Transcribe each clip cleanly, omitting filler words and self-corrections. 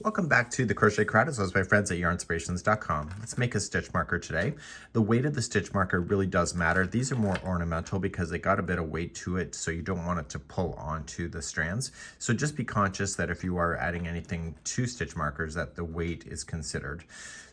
Welcome back to the Crochet Crowd, as well as my friends at yarnspirations.com. Let's make a stitch marker today. The weight of the stitch marker really does matter. These are more ornamental because they got a bit of weight to it, so you don't want it to pull onto the strands. So just be conscious that if you are adding anything to stitch markers, that the weight is considered.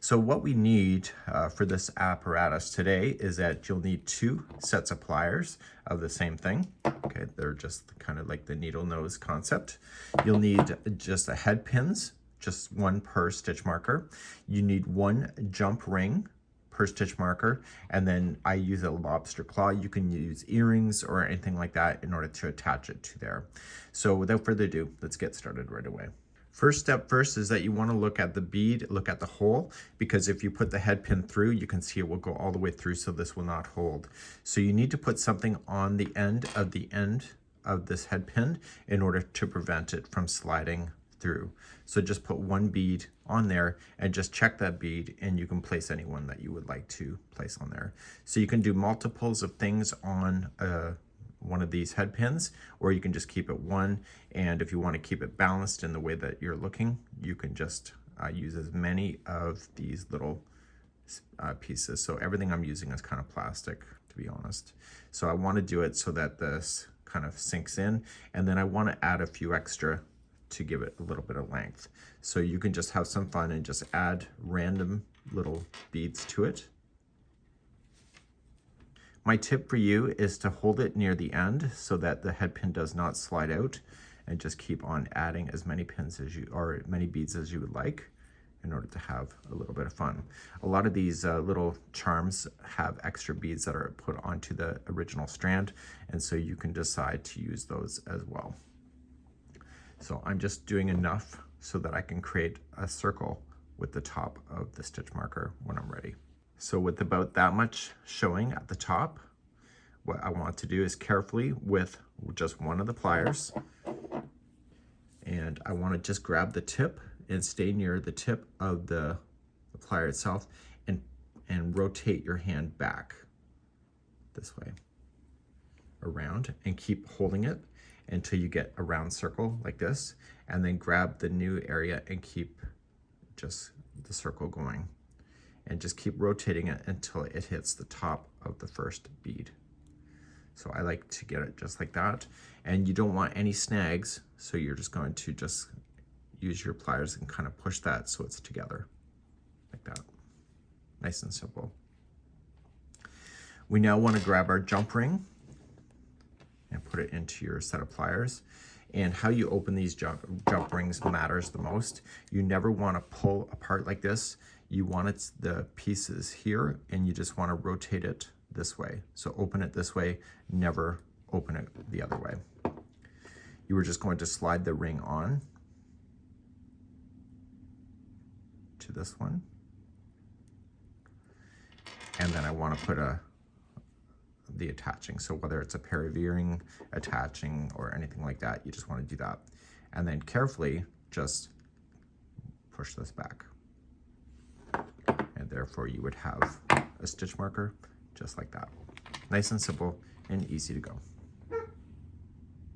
So what we need for this apparatus today is that you'll need 2 sets of pliers of the same thing. Okay, they're just kind of like the needle nose concept. You'll need just a head pins, just 1 per stitch marker. You need 1 jump ring per stitch marker, and then I use a lobster claw. You can use earrings or anything like that in order to attach it to there. So without further ado, let's get started right away. First step first is that you want to look at the bead, look at the hole, because if you put the head pin through, you can see it will go all the way through, so this will not hold. So you need to put something on the end of this head pin in order to prevent it from sliding through. So just put 1 bead on there and just check that bead, and you can place any one that you would like to place on there. So you can do multiples of things on one of these head pins, or you can just keep it 1, and if you want to keep it balanced in the way that you're looking, you can just use as many of these little pieces. So everything I'm using is kind of plastic, to be honest. So I want to do it so that this kind of sinks in, and then I want to add a few extra to give it a little bit of length. So you can just have some fun and just add random little beads to it. My tip for you is to hold it near the end so that the head pin does not slide out, and just keep on adding as many pins as you, or many beads as you would like, in order to have a little bit of fun. A lot of these little charms have extra beads that are put onto the original strand, and so you can decide to use those as well. So I'm just doing enough so that I can create a circle with the top of the stitch marker when I'm ready. So with about that much showing at the top, what I want to do is carefully, with just 1 of the pliers, and I want to just grab the tip and stay near the tip of the plier itself, and rotate your hand back this way around, and keep holding it until you get a round circle like this, and then grab the new area and keep just the circle going, and just keep rotating it until it hits the top of the first bead. So I like to get it just like that, and you don't want any snags, so you're just going to just use your pliers and kind of push that so it's together like that. Nice and simple. We now want to grab our jump ring and put it into your set of pliers. And how you open these jump rings matters the most. You never want to pull apart like this. You want the pieces here, and you just want to rotate it this way. So open it this way, never open it the other way. You were just going to slide the ring on to this one. And then I want to put the attaching. So whether it's a pair of earring attaching or anything like that, you just want to do that. And then carefully just push this back. And therefore you would have a stitch marker just like that. Nice and simple and easy to go.